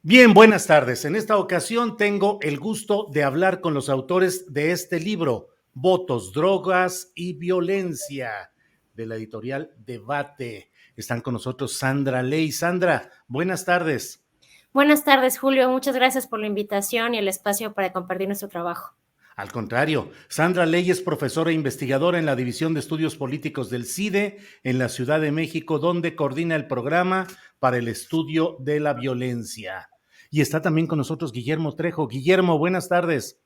Bien, buenas tardes. En esta ocasión tengo el gusto de hablar con los autores de este libro, Votos, Drogas y Violencia, de la editorial Debate. Están con nosotros Sandra Ley. Sandra, buenas tardes. Buenas tardes, Julio. Muchas gracias por la invitación y el espacio para compartir nuestro trabajo. Al contrario, Sandra Ley es profesora e investigadora en la División de Estudios Políticos del CIDE en la Ciudad de México, donde coordina el programa para el estudio de la violencia. Y está también con nosotros Guillermo Trejo. Guillermo, buenas tardes.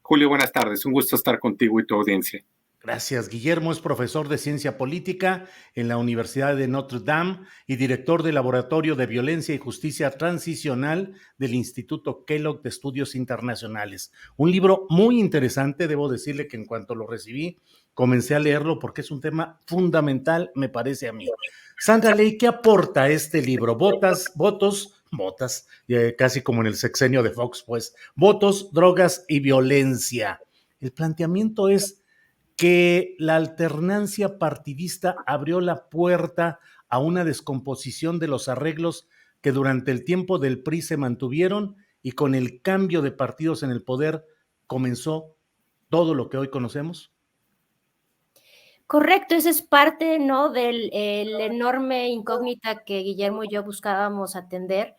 Julio, buenas tardes. Un gusto estar contigo y tu audiencia. Gracias. Guillermo es profesor de Ciencia Política en la Universidad de Notre Dame y director del Laboratorio de Violencia y Justicia Transicional del Instituto Kellogg de Estudios Internacionales. Un libro muy interesante, debo decirle que en cuanto lo recibí, comencé a leerlo porque es un tema fundamental, me parece a mí. Sandra Ley, ¿qué aporta este libro? Votos, casi como en el sexenio de Fox, pues, votos, drogas y violencia. El planteamiento es que la alternancia partidista abrió la puerta a una descomposición de los arreglos que durante el tiempo del PRI se mantuvieron y con el cambio de partidos en el poder comenzó todo lo que hoy conocemos. Correcto, eso es parte, ¿no?, del enorme incógnita que Guillermo y yo buscábamos atender,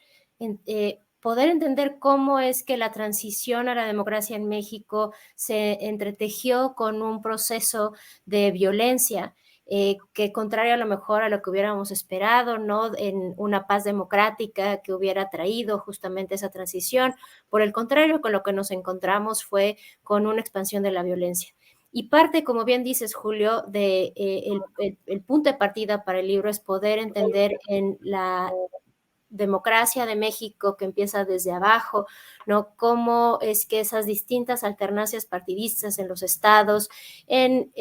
poder entender cómo es que la transición a la democracia en México se entretejió con un proceso de violencia, que contrario a lo mejor a lo que hubiéramos esperado, ¿no?, en una paz democrática que hubiera traído justamente esa transición. Por el contrario, con lo que nos encontramos fue con una expansión de la violencia. Y parte, como bien dices, Julio, de el punto de partida para el libro es poder entender en la democracia de México que empieza desde abajo, ¿no? Cómo es que esas distintas alternancias partidistas en los estados, en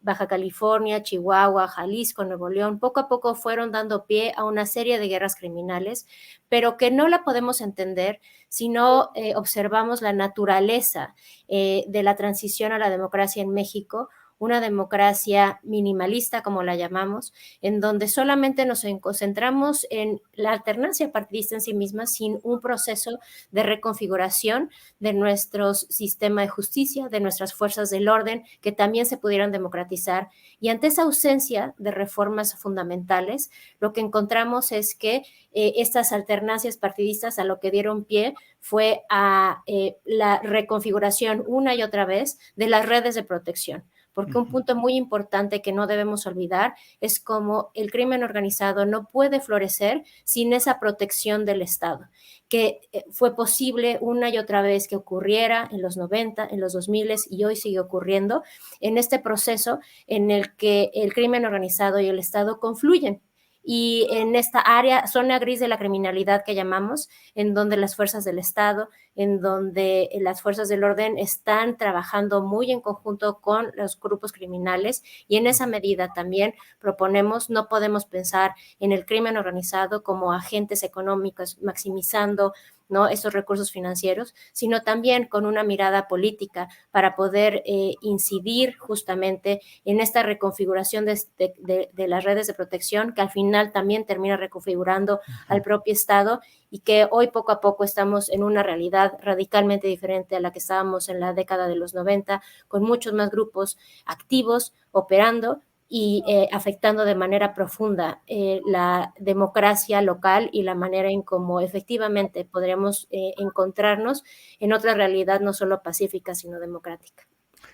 Baja California, Chihuahua, Jalisco, Nuevo León, poco a poco fueron dando pie a una serie de guerras criminales, pero que no la podemos entender si no observamos la naturaleza de la transición a la democracia en México, una democracia minimalista, como la llamamos, en donde solamente nos concentramos en la alternancia partidista en sí misma, sin un proceso de reconfiguración de nuestro sistema de justicia, de nuestras fuerzas del orden, que también se pudieran democratizar. Y ante esa ausencia de reformas fundamentales, lo que encontramos es que estas alternancias partidistas a lo que dieron pie fue a la reconfiguración una y otra vez de las redes de protección. Porque un punto muy importante que no debemos olvidar es cómo el crimen organizado no puede florecer sin esa protección del Estado, que fue posible una y otra vez que ocurriera en los 90, en los 2000 y hoy sigue ocurriendo en este proceso en el que el crimen organizado y el Estado confluyen. Y en esta área, zona gris de la criminalidad que llamamos, en donde las fuerzas del Estado, en donde las fuerzas del orden están trabajando muy en conjunto con los grupos criminales, y en esa medida también proponemos, no podemos pensar en el crimen organizado como agentes económicos maximizando, ¿no?, esos recursos financieros, sino también con una mirada política para poder incidir justamente en esta reconfiguración de las redes de protección, que al final también termina reconfigurando al propio Estado, y que hoy poco a poco estamos en una realidad radicalmente diferente a la que estábamos en la década de los 90, con muchos más grupos activos operando y afectando de manera profunda la democracia local y la manera en cómo efectivamente podríamos encontrarnos en otra realidad no solo pacífica, sino democrática.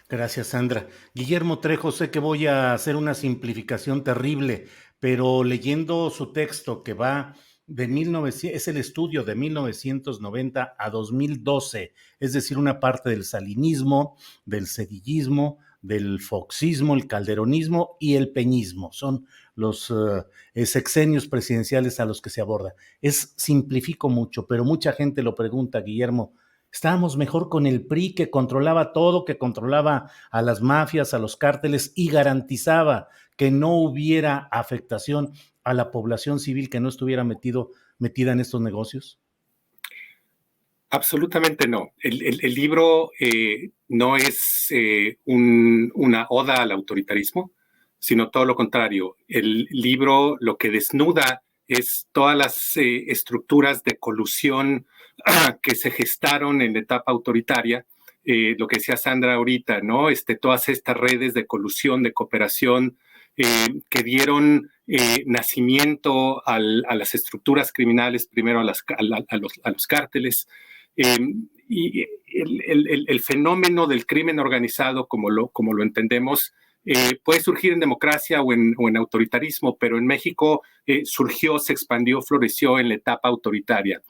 Gracias, Sandra. Guillermo Trejo, sé que voy a hacer una simplificación terrible, pero leyendo su texto que va de 1900, es el estudio de 1990 a 2012, es decir, una parte del salinismo, del cedillismo, del foxismo, el calderonismo y el peñismo. Son los sexenios presidenciales a los que se aborda. Simplifico mucho, pero mucha gente lo pregunta, Guillermo. Estábamos mejor con el PRI, que controlaba todo, que controlaba a las mafias, a los cárteles y garantizaba que no hubiera afectación a la población civil que no estuviera metida en estos negocios. Absolutamente no. El libro no es una oda al autoritarismo, sino todo lo contrario. El libro lo que desnuda es todas las estructuras de colusión que se gestaron en la etapa autoritaria, lo que decía Sandra ahorita, ¿no? Todas estas redes de colusión, de cooperación, que dieron nacimiento a las estructuras criminales, primero a los cárteles, y el fenómeno del crimen organizado, como lo entendemos, puede surgir en democracia o en autoritarismo, pero en México surgió, se expandió, floreció en la etapa autoritaria.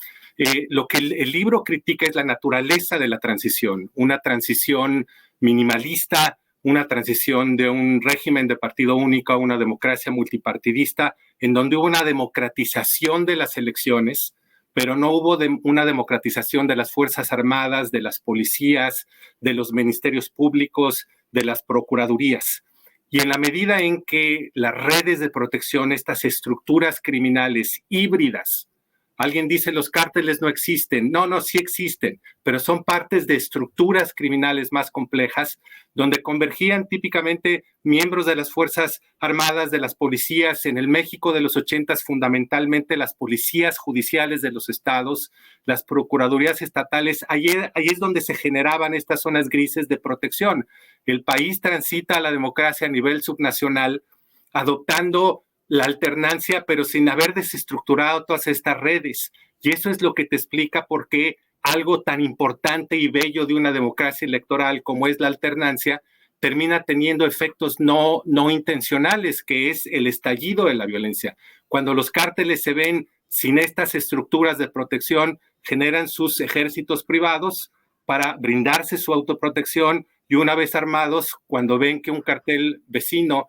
Lo que el libro critica es la naturaleza de la transición, una transición minimalista, una transición de un régimen de partido único a una democracia multipartidista, en donde hubo una democratización de las elecciones, pero no hubo una democratización de las Fuerzas Armadas, de las policías, de los ministerios públicos, de las procuradurías. Y en la medida en que las redes de protección, estas estructuras criminales híbridas, alguien dice los cárteles no existen. No, sí existen, pero son partes de estructuras criminales más complejas, donde convergían típicamente miembros de las Fuerzas Armadas, de las policías. En el México de los 80s, fundamentalmente las policías judiciales de los estados, las procuradurías estatales. Ahí es donde se generaban estas zonas grises de protección. El país transita a la democracia a nivel subnacional, adoptando la alternancia, pero sin haber desestructurado todas estas redes. Y eso es lo que te explica por qué algo tan importante y bello de una democracia electoral como es la alternancia termina teniendo efectos no intencionales, que es el estallido de la violencia. Cuando los cárteles se ven sin estas estructuras de protección, generan sus ejércitos privados para brindarse su autoprotección, y una vez armados, cuando ven que un cartel vecino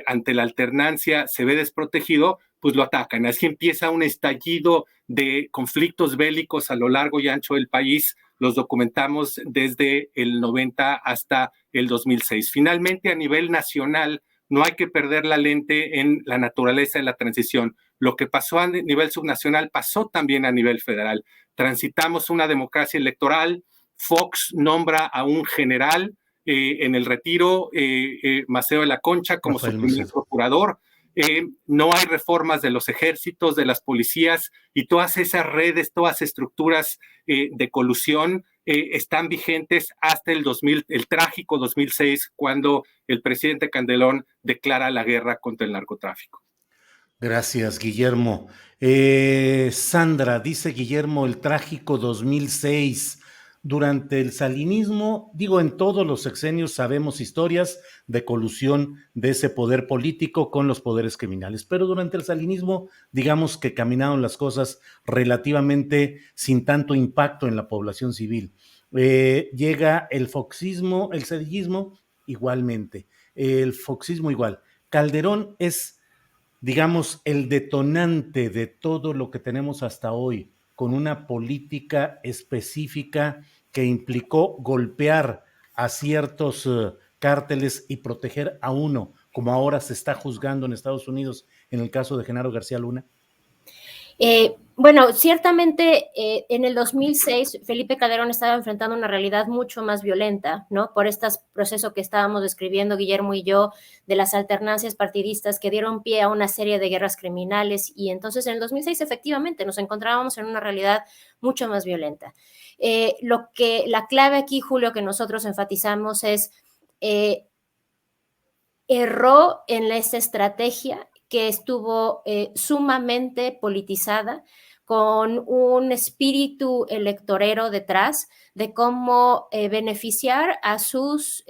ante la alternancia se ve desprotegido, pues lo atacan. Así empieza un estallido de conflictos bélicos a lo largo y ancho del país. Los documentamos desde el 90 hasta el 2006. Finalmente, a nivel nacional, no hay que perder la lente en la naturaleza de la transición. Lo que pasó a nivel subnacional pasó también a nivel federal. Transitamos una democracia electoral. Fox nombra a un general en el retiro, Maceo de la Concha, como su primer procurador. No hay reformas de los ejércitos, de las policías, y todas esas redes, todas estructuras de colusión están vigentes hasta el trágico 2006, cuando el presidente Calderón declara la guerra contra el narcotráfico. Gracias, Guillermo. Sandra, dice Guillermo, el trágico 2006. Durante el salinismo, digo, en todos los sexenios sabemos historias de colusión de ese poder político con los poderes criminales, pero durante el salinismo, digamos que caminaron las cosas relativamente sin tanto impacto en la población civil. Llega el foxismo, el cedillismo, igualmente. El foxismo igual. Calderón es, digamos, el detonante de todo lo que tenemos hasta hoy, con una política específica que implicó golpear a ciertos cárteles y proteger a uno, como ahora se está juzgando en Estados Unidos en el caso de Genaro García Luna? Bueno, ciertamente en el 2006 Felipe Calderón estaba enfrentando una realidad mucho más violenta, ¿no? Por este proceso que estábamos describiendo Guillermo y yo, de las alternancias partidistas que dieron pie a una serie de guerras criminales, y entonces en el 2006 efectivamente nos encontrábamos en una realidad mucho más violenta. La clave aquí, Julio, que nosotros enfatizamos es erró en esta estrategia que estuvo sumamente politizada, con un espíritu electorero detrás de cómo beneficiar a sus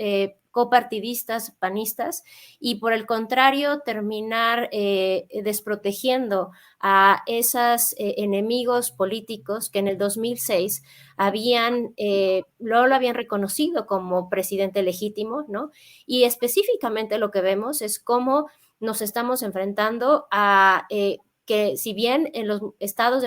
copartidistas panistas, y por el contrario terminar desprotegiendo a esos enemigos políticos que en el 2006 lo habían reconocido como presidente legítimo, ¿no? Y específicamente lo que vemos es cómo nos estamos enfrentando a que si bien en los estados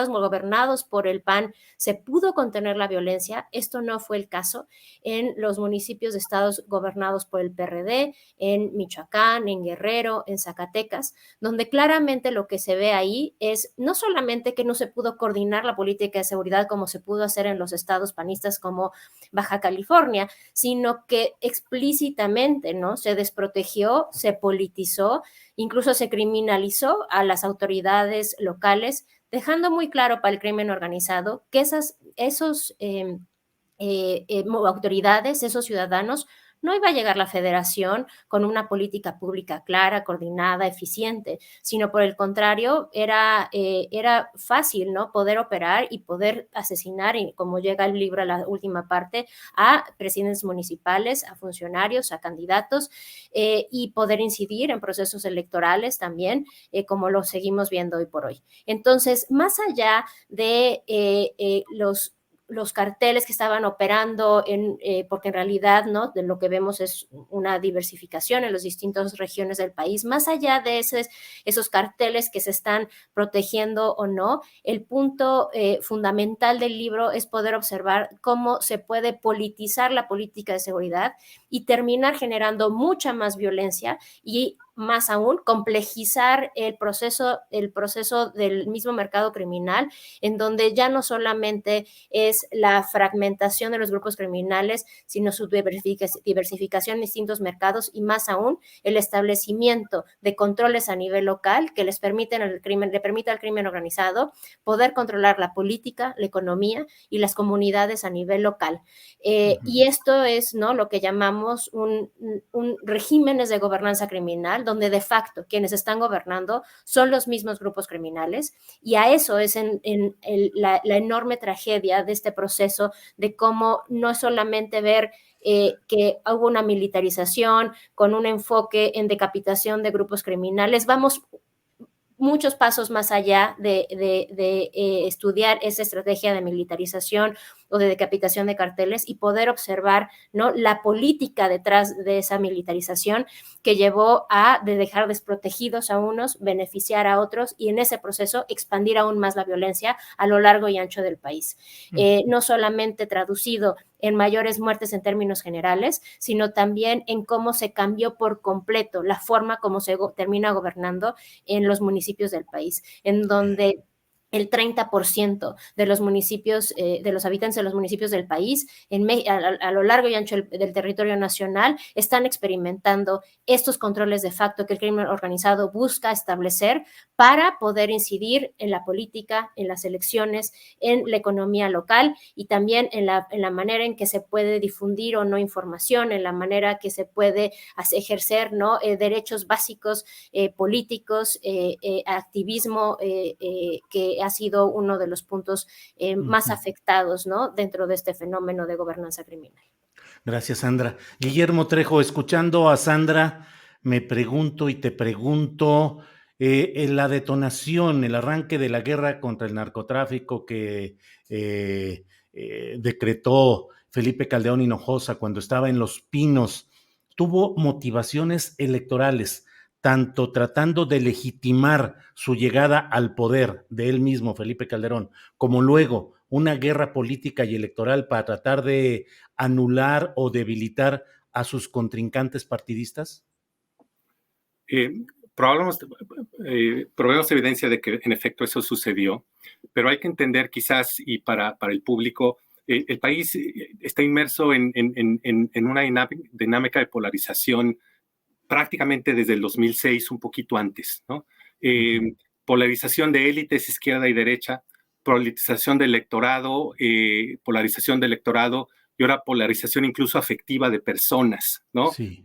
gobernados por el PAN se pudo contener la violencia, esto no fue el caso en los municipios de estados gobernados por el PRD, en Michoacán, en Guerrero, en Zacatecas, donde claramente lo que se ve ahí es no solamente que no se pudo coordinar la política de seguridad como se pudo hacer en los estados panistas como Baja California, sino que explícitamente, ¿no?, se desprotegió, se politizó incluso se criminalizó a las autoridades locales, dejando muy claro para el crimen organizado que esos autoridades, esos ciudadanos, no iba a llegar la federación con una política pública clara, coordinada, eficiente, sino por el contrario, era fácil, ¿no? Poder operar y poder asesinar, y como llega el libro a la última parte, a presidentes municipales, a funcionarios, a candidatos, y poder incidir en procesos electorales también, como lo seguimos viendo hoy por hoy. Entonces, más allá de los carteles que estaban operando, porque en realidad, ¿no?, de lo que vemos es una diversificación en las distintas regiones del país. Más allá de esos carteles que se están protegiendo o no, el punto fundamental del libro es poder observar cómo se puede politizar la política de seguridad y terminar generando mucha más violencia y, más aún, complejizar el proceso del mismo mercado criminal, en donde ya no solamente es la fragmentación de los grupos criminales, sino su diversificación en distintos mercados y, más aún, el establecimiento de controles a nivel local que le permita al crimen organizado poder controlar la política, la economía y las comunidades a nivel local. Y esto es, ¿no?, lo que llamamos un regímenes de gobernanza criminal, donde de facto quienes están gobernando son los mismos grupos criminales, y a eso es la enorme tragedia de este proceso, de cómo no es solamente ver que hubo una militarización con un enfoque en decapitación de grupos criminales. Vamos muchos pasos más allá de estudiar esa estrategia de militarización o de decapitación de carteles y poder observar, ¿no?, la política detrás de esa militarización que llevó de dejar desprotegidos a unos, beneficiar a otros y en ese proceso expandir aún más la violencia a lo largo y ancho del país. No solamente traducido en mayores muertes en términos generales, sino también en cómo se cambió por completo la forma como se termina gobernando en los municipios del país, en donde el 30% de los municipios, de los habitantes de los municipios del país, a lo largo y ancho del territorio nacional, están experimentando estos controles de facto que el crimen organizado busca establecer para poder incidir en la política, en las elecciones, en la economía local y también en la manera en que se puede difundir o no información, en la manera que se puede ejercer, ¿no?, derechos básicos políticos, activismo, que ha sido uno de los puntos más afectados, ¿no?, dentro de este fenómeno de gobernanza criminal. Gracias, Sandra. Guillermo Trejo, escuchando a Sandra, me pregunto y te pregunto, en la detonación, el arranque de la guerra contra el narcotráfico que decretó Felipe Calderón Hinojosa cuando estaba en Los Pinos, tuvo motivaciones electorales, tanto tratando de legitimar su llegada al poder de él mismo, Felipe Calderón, como luego una guerra política y electoral para tratar de anular o debilitar a sus contrincantes partidistas? Probemos evidencia de que en efecto eso sucedió, pero hay que entender quizás, y para el público, el país está inmerso en una dinámica de polarización prácticamente desde el 2006, un poquito antes, ¿no? Polarización de élites, izquierda y derecha, polarización de electorado, y ahora polarización incluso afectiva de personas, ¿no? Sí.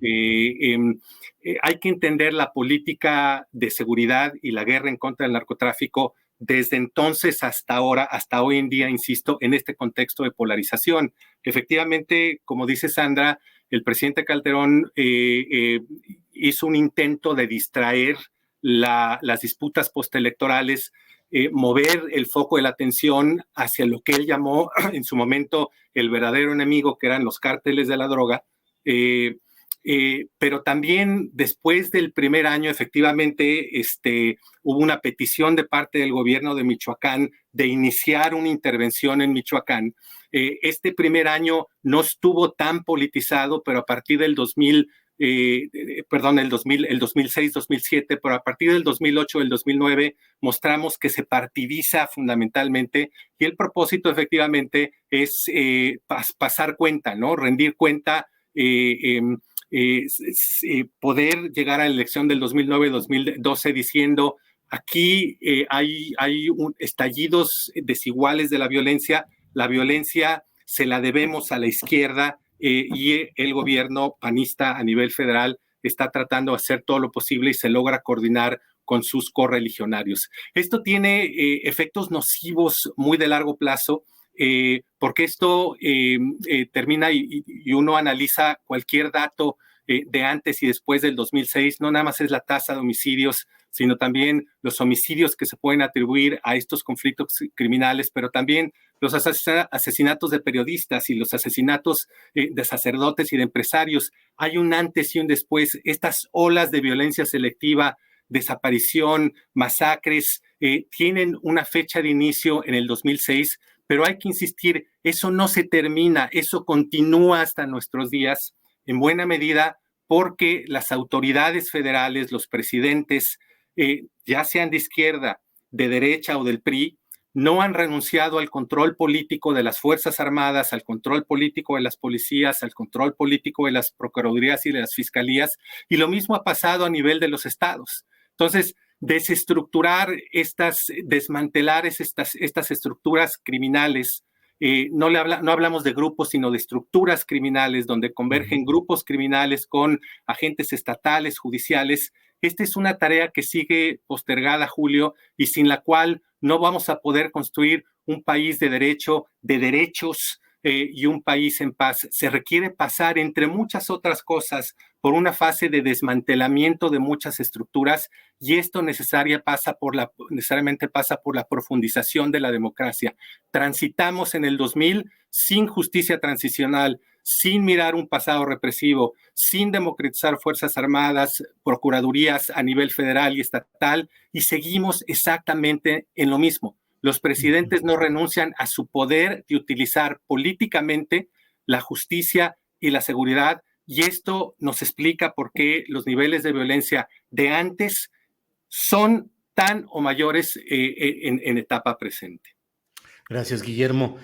Hay que entender la política de seguridad y la guerra en contra del narcotráfico desde entonces hasta ahora, hasta hoy en día, insisto, en este contexto de polarización. Efectivamente, como dice Sandra, el presidente Calderón hizo un intento de distraer las disputas postelectorales, mover el foco de la atención hacia lo que él llamó en su momento el verdadero enemigo, que eran los cárteles de la droga, pero también después del primer año, efectivamente, hubo una petición de parte del gobierno de Michoacán de iniciar una intervención en Michoacán. Este primer año no estuvo tan politizado, pero a partir del 2006-2007, pero a partir del 2008, del 2009, mostramos que se partidiza fundamentalmente y el propósito efectivamente es pasar cuenta, ¿no? Rendir cuenta poder llegar a la elección del 2009-2012 diciendo aquí hay estallidos desiguales de la violencia se la debemos a la izquierda y el gobierno panista a nivel federal está tratando de hacer todo lo posible y se logra coordinar con sus correligionarios. Esto tiene efectos nocivos muy de largo plazo, porque esto termina y uno analiza cualquier dato de antes y después del 2006, no nada más es la tasa de homicidios, sino también los homicidios que se pueden atribuir a estos conflictos criminales, pero también los asesinatos de periodistas y los asesinatos de sacerdotes y de empresarios. Hay un antes y un después. Estas olas de violencia selectiva, desaparición, masacres, tienen una fecha de inicio en el 2006, pero hay que insistir, eso no se termina, eso continúa hasta nuestros días, en buena medida porque las autoridades federales, los presidentes, ya sean de izquierda, de derecha o del PRI, no han renunciado al control político de las Fuerzas Armadas, al control político de las policías, al control político de las procuradurías y de las fiscalías, y lo mismo ha pasado a nivel de los estados. Entonces, desestructurar desmantelar estas estructuras criminales, no hablamos de grupos, sino de estructuras criminales, donde convergen grupos criminales con agentes estatales, judiciales. Esta es una tarea que sigue postergada, Julio, y sin la cual no vamos a poder construir un país de derecho, de derechos y un país en paz. Se requiere pasar, entre muchas otras cosas, por una fase de desmantelamiento de muchas estructuras, y esto necesariamente pasa por la profundización de la democracia. Transitamos en el 2000 sin justicia transicional, sin mirar un pasado represivo, sin democratizar Fuerzas Armadas, procuradurías a nivel federal y estatal, y seguimos exactamente en lo mismo. Los presidentes no renuncian a su poder de utilizar políticamente la justicia y la seguridad, y esto nos explica por qué los niveles de violencia de antes son tan o mayores en etapa presente. Gracias, Guillermo.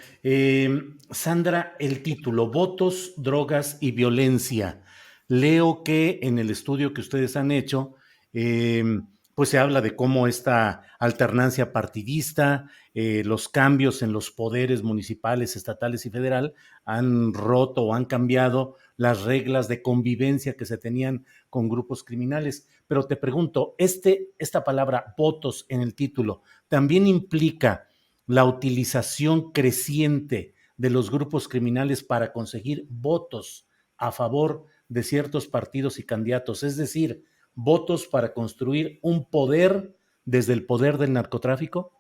Sandra, el título, Votos, Drogas y Violencia. Leo que en el estudio que ustedes han hecho, pues se habla de cómo esta alternancia partidista, los cambios en los poderes municipales, estatales y federal han roto o han cambiado las reglas de convivencia que se tenían con grupos criminales. Pero te pregunto, esta palabra votos en el título también implica la utilización creciente de los grupos criminales para conseguir votos a favor de ciertos partidos y candidatos, es decir, votos para construir un poder desde el poder del narcotráfico?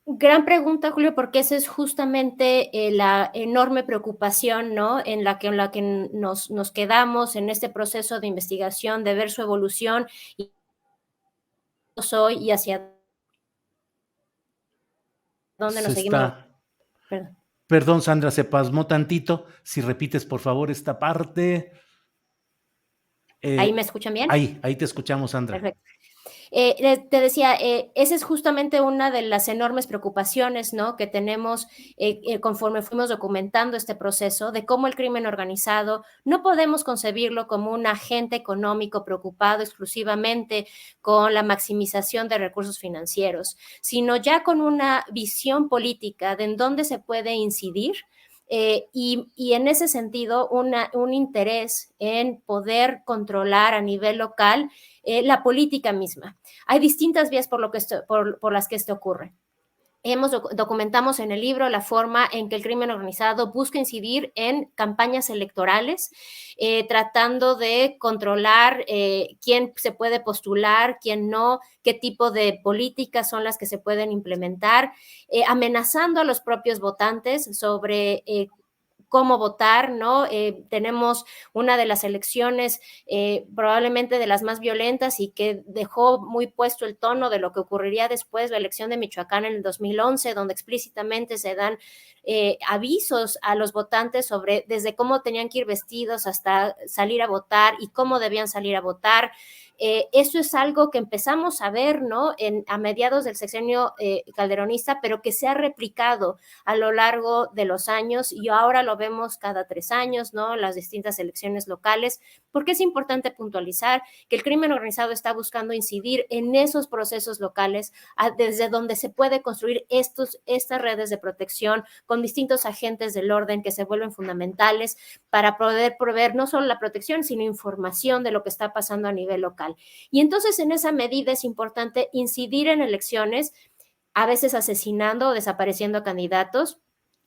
Gran pregunta, Julio, porque esa es justamente la enorme preocupación, ¿no? En la que nos quedamos en este proceso de investigación, de ver su evolución y soy y hacia dónde nos seguimos. Perdón, Sandra, se pasmó tantito. Si repites, por favor, esta parte. ¿Ahí me escuchan bien? Ahí te escuchamos, Sandra. Perfecto. Te decía, esa es justamente una de las enormes preocupaciones, ¿no?, que tenemos conforme fuimos documentando este proceso de cómo el crimen organizado no podemos concebirlo como un agente económico preocupado exclusivamente con la maximización de recursos financieros, sino ya con una visión política de en dónde se puede incidir. Y en ese sentido, un interés en poder controlar a nivel local la política misma. Hay distintas vías por las que esto ocurre. Documentamos en el libro la forma en que el crimen organizado busca incidir en campañas electorales, tratando de controlar quién se puede postular, quién no, qué tipo de políticas son las que se pueden implementar, amenazando a los propios votantes sobre cómo votar, ¿no? Tenemos una de las elecciones probablemente de las más violentas y que dejó muy puesto el tono de lo que ocurriría después, la elección de Michoacán en el 2011, donde explícitamente se dan avisos a los votantes sobre desde cómo tenían que ir vestidos hasta salir a votar y cómo debían salir a votar. Eso es algo que empezamos a ver, ¿no? A mediados del sexenio calderonista, pero que se ha replicado a lo largo de los años y ahora lo vemos cada 3 años, ¿no? Las distintas elecciones locales, porque es importante puntualizar que el crimen organizado está buscando incidir en esos procesos locales desde donde se puede construir estas redes de protección con distintos agentes del orden que se vuelven fundamentales para poder proveer no solo la protección, sino información de lo que está pasando a nivel local. Y entonces en esa medida es importante incidir en elecciones, a veces asesinando o desapareciendo a candidatos,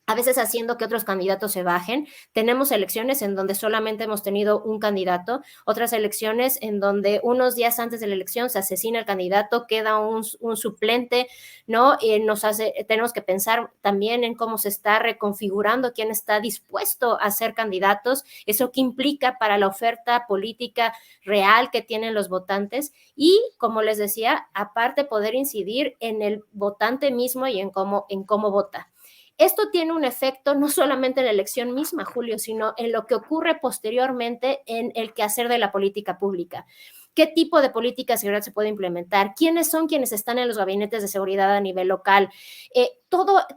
a veces haciendo que otros candidatos se bajen. Tenemos elecciones en donde solamente hemos tenido un candidato, otras elecciones en donde unos días antes de la elección se asesina el candidato, queda un suplente, ¿no? Tenemos que pensar también en cómo se está reconfigurando quién está dispuesto a ser candidatos, eso que implica para la oferta política real que tienen los votantes y, como les decía, aparte poder incidir en el votante mismo y en cómo vota. Esto tiene un efecto no solamente en la elección misma, Julio, sino en lo que ocurre posteriormente en el quehacer de la política pública. ¿Qué tipo de política de seguridad se puede implementar? ¿Quiénes son quienes están en los gabinetes de seguridad a nivel local?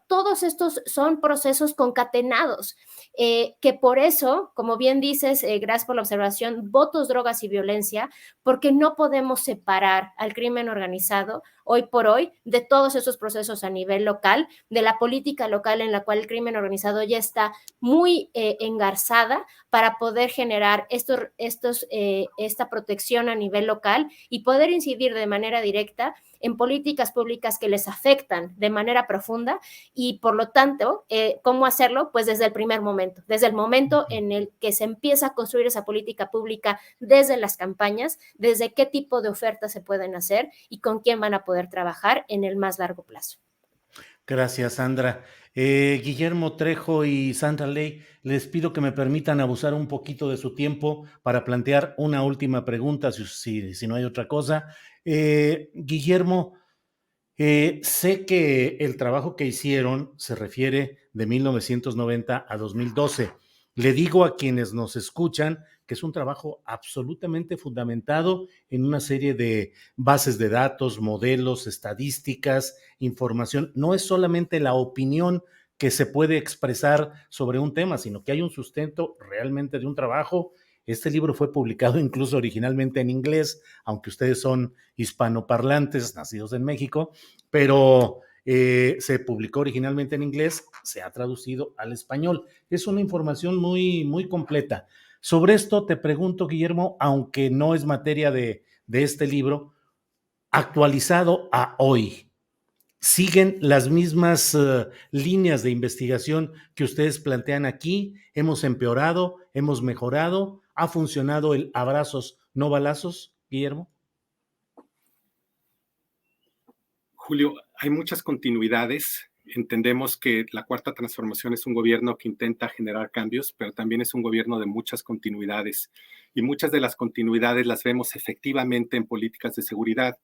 Todos estos son procesos concatenados, que por eso, como bien dices, gracias por la observación, votos, drogas y violencia, porque no podemos separar al crimen organizado hoy por hoy de todos esos procesos a nivel local, de la política local en la cual el crimen organizado ya está muy engarzada para poder generar esta protección a nivel local y poder incidir de manera directa en políticas públicas que les afectan de manera profunda y por lo tanto, ¿cómo hacerlo? Pues desde el primer momento, desde el momento en el que se empieza a construir esa política pública desde las campañas, desde qué tipo de ofertas se pueden hacer y con quién van a poder trabajar en el más largo plazo. Gracias, Sandra. Guillermo Trejo y Sandra Ley, les pido que me permitan abusar un poquito de su tiempo para plantear una última pregunta, si no hay otra cosa. Guillermo, sé que el trabajo que hicieron se refiere de 1990 a 2012. Le digo a quienes nos escuchan que es un trabajo absolutamente fundamentado en una serie de bases de datos, modelos, estadísticas, información. No es solamente la opinión que se puede expresar sobre un tema, sino que hay un sustento realmente de un trabajo. Este libro fue publicado incluso originalmente en inglés, aunque ustedes son hispanoparlantes, nacidos en México, pero se publicó originalmente en inglés, se ha traducido al español. Es una información muy, muy completa. Sobre esto te pregunto, Guillermo, aunque no es materia de este libro, actualizado a hoy, ¿siguen las mismas líneas de investigación que ustedes plantean aquí? ¿Hemos empeorado? ¿Hemos mejorado? ¿Ha funcionado el abrazos, no balazos, Guillermo? Julio, hay muchas continuidades. Entendemos que la Cuarta Transformación es un gobierno que intenta generar cambios, pero también es un gobierno de muchas continuidades. Y muchas de las continuidades las vemos efectivamente en políticas de seguridad.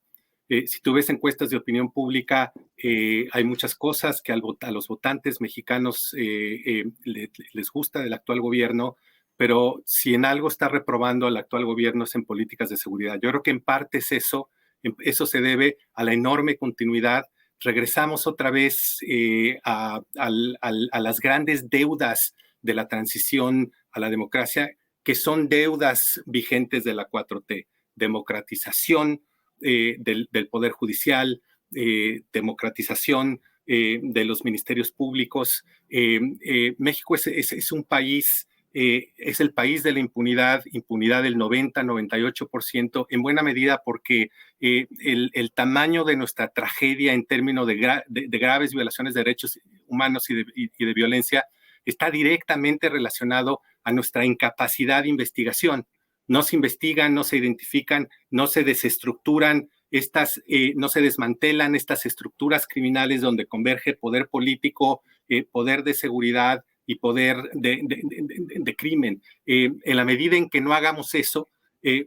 Si tú ves encuestas de opinión pública, hay muchas cosas que a los votantes mexicanos les gusta del actual gobierno, pero si en algo está reprobando al actual gobierno es en políticas de seguridad. Yo creo que en parte es eso. Eso se debe a la enorme continuidad. Regresamos otra vez a las grandes deudas de la transición a la democracia, que son deudas vigentes de la 4T. Democratización del Poder Judicial, democratización de los ministerios públicos. México es un país... es el país de la impunidad del 90-98%, en buena medida porque el tamaño de nuestra tragedia en términos de graves violaciones de derechos humanos y de violencia está directamente relacionado a nuestra incapacidad de investigación. No se investigan, no se identifican, no se desestructuran no se desmantelan estas estructuras criminales donde converge poder político, poder de seguridad y poder de crimen. En la medida en que no hagamos eso,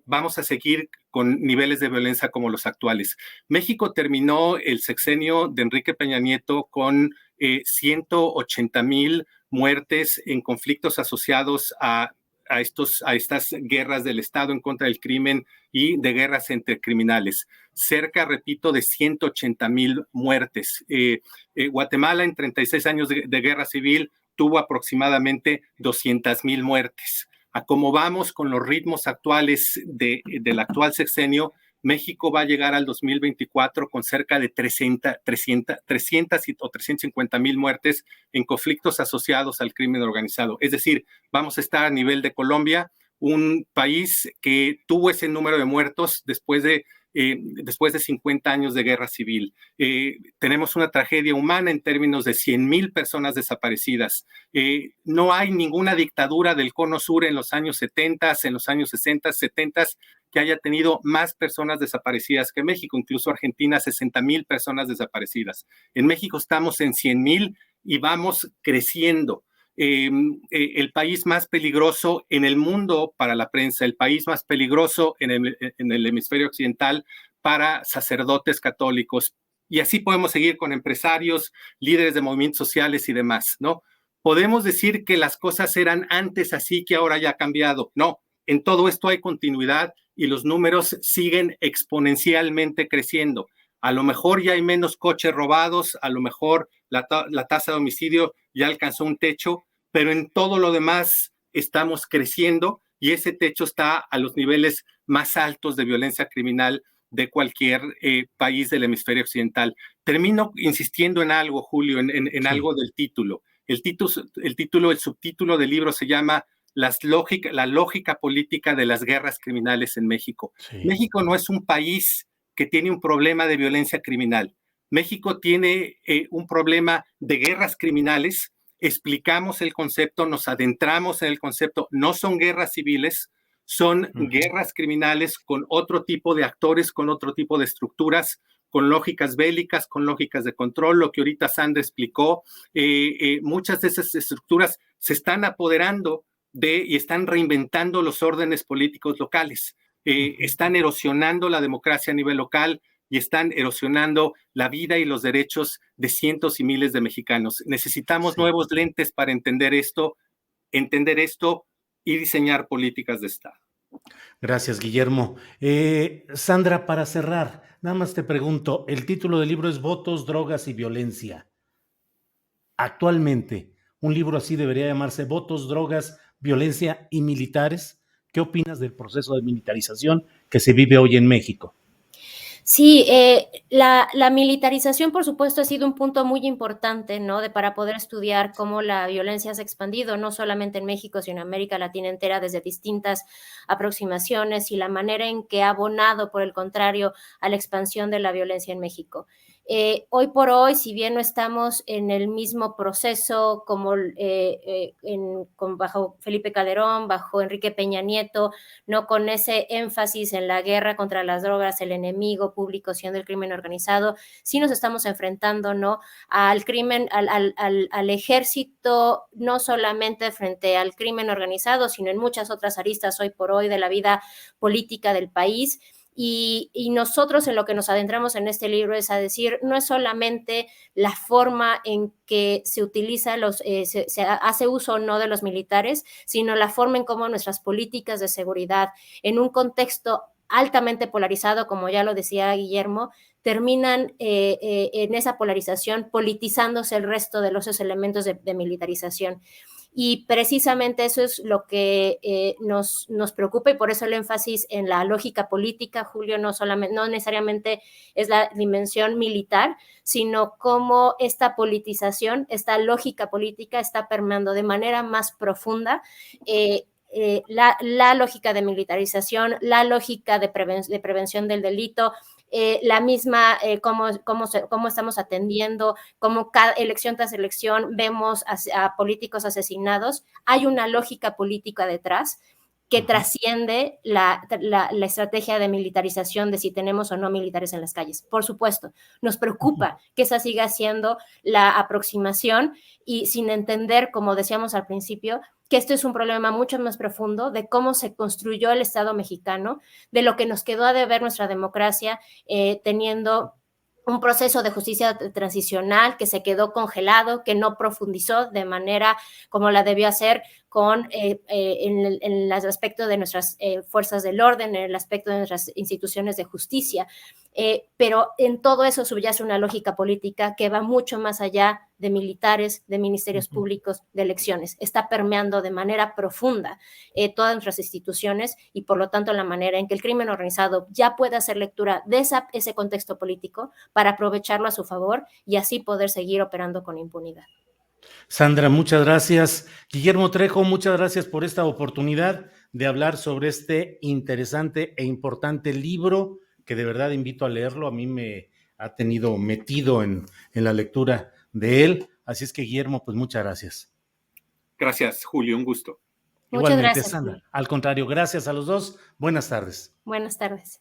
vamos a seguir con niveles de violencia como los actuales. México terminó el sexenio de Enrique Peña Nieto con 180,000 muertes en conflictos asociados a a estas guerras del Estado en contra del crimen y de guerras entre criminales. Cerca, repito, de 180,000 muertes. Guatemala, en 36 años de guerra civil, tuvo aproximadamente 200,000 muertes. A cómo vamos con los ritmos actuales del actual sexenio, México va a llegar al 2024 con cerca de 300 o 350,000 muertes en conflictos asociados al crimen organizado. Es decir, vamos a estar a nivel de Colombia, un país que tuvo ese número de muertos después de 50 años de guerra civil. Tenemos una tragedia humana en términos de 100,000 personas desaparecidas. No hay ninguna dictadura del Cono Sur en los años 70, en los años 60, 70, que haya tenido más personas desaparecidas que México. Incluso Argentina, 60,000 personas desaparecidas. En México estamos en 100,000 y vamos creciendo. El país más peligroso en el mundo para la prensa, el país más peligroso en el hemisferio occidental para sacerdotes católicos. Y así podemos seguir con empresarios, líderes de movimientos sociales y demás, ¿no? Podemos decir que las cosas eran antes así, que ahora ya ha cambiado. No, en todo esto hay continuidad y los números siguen exponencialmente creciendo. A lo mejor ya hay menos coches robados, a lo mejor la tasa de homicidio ya alcanzó un techo, pero en todo lo demás estamos creciendo y ese techo está a los niveles más altos de violencia criminal de cualquier país del hemisferio occidental. Termino insistiendo en algo, Julio, en algo del título. El subtítulo del libro se llama La lógica política de las guerras criminales en México. Sí. México no es un país que tiene un problema de violencia criminal. México tiene un problema de guerras criminales. Explicamos el concepto, nos adentramos en el concepto. No son guerras civiles, son guerras criminales con otro tipo de actores, con otro tipo de estructuras, con lógicas bélicas, con lógicas de control. Lo que ahorita Sandra explicó, muchas de esas estructuras se están apoderando y están reinventando los órdenes políticos locales. Están erosionando la democracia a nivel local y están erosionando la vida y los derechos de cientos y miles de mexicanos. Necesitamos nuevos lentes para entender esto y diseñar políticas de Estado. Gracias, Guillermo. Sandra, para cerrar, nada más te pregunto, el título del libro es Votos, Drogas y Violencia. Actualmente, un libro así debería llamarse Votos, Drogas, Violencia y Militares. ¿Qué opinas del proceso de militarización que se vive hoy en México? Sí, la militarización, por supuesto, ha sido un punto muy importante, ¿no? Para poder estudiar cómo la violencia se ha expandido, no solamente en México, sino en América Latina entera, desde distintas aproximaciones y la manera en que ha abonado, por el contrario, a la expansión de la violencia en México. Hoy por hoy, si bien no estamos en el mismo proceso como bajo Felipe Calderón, bajo Enrique Peña Nieto, no con ese énfasis en la guerra contra las drogas, el enemigo público siendo el crimen organizado, sí nos estamos enfrentando, ¿no?, al crimen, al ejército, no solamente frente al crimen organizado, sino en muchas otras aristas hoy por hoy de la vida política del país. Y nosotros en lo que nos adentramos en este libro es a decir, no es solamente la forma en que se utiliza se hace uso o no de los militares, sino la forma en cómo nuestras políticas de seguridad, en un contexto altamente polarizado, como ya lo decía Guillermo, terminan en esa polarización politizándose el resto de los elementos de militarización. Y precisamente eso es lo que nos preocupa y por eso el énfasis en la lógica política, Julio, no necesariamente es la dimensión militar, sino cómo esta politización, esta lógica política está permeando de manera más profunda la lógica de militarización, la lógica de prevención del delito, la misma, cómo estamos atendiendo, cómo cada elección tras elección vemos a políticos asesinados. Hay una lógica política detrás que trasciende la estrategia de militarización de si tenemos o no militares en las calles. Por supuesto, nos preocupa que esa siga siendo la aproximación y sin entender, como decíamos al principio, que esto es un problema mucho más profundo de cómo se construyó el Estado mexicano, de lo que nos quedó a deber nuestra democracia, teniendo un proceso de justicia transicional que se quedó congelado, que no profundizó de manera como la debió hacer en el aspecto de nuestras fuerzas del orden, en el aspecto de nuestras instituciones de justicia. Pero en todo eso subyace una lógica política que va mucho más allá de militares, de ministerios públicos, de elecciones. Está permeando de manera profunda todas nuestras instituciones y por lo tanto la manera en que el crimen organizado ya puede hacer lectura de ese contexto político para aprovecharlo a su favor y así poder seguir operando con impunidad. Sandra, muchas gracias. Guillermo Trejo, muchas gracias por esta oportunidad de hablar sobre este interesante e importante libro que de verdad invito a leerlo. A mí me ha tenido metido en la lectura de él. Así es que, Guillermo, pues muchas gracias. Gracias, Julio, un gusto. Muchas Igualmente, gracias, Sandra. Julio. Al contrario, gracias a los dos. Buenas tardes. Buenas tardes.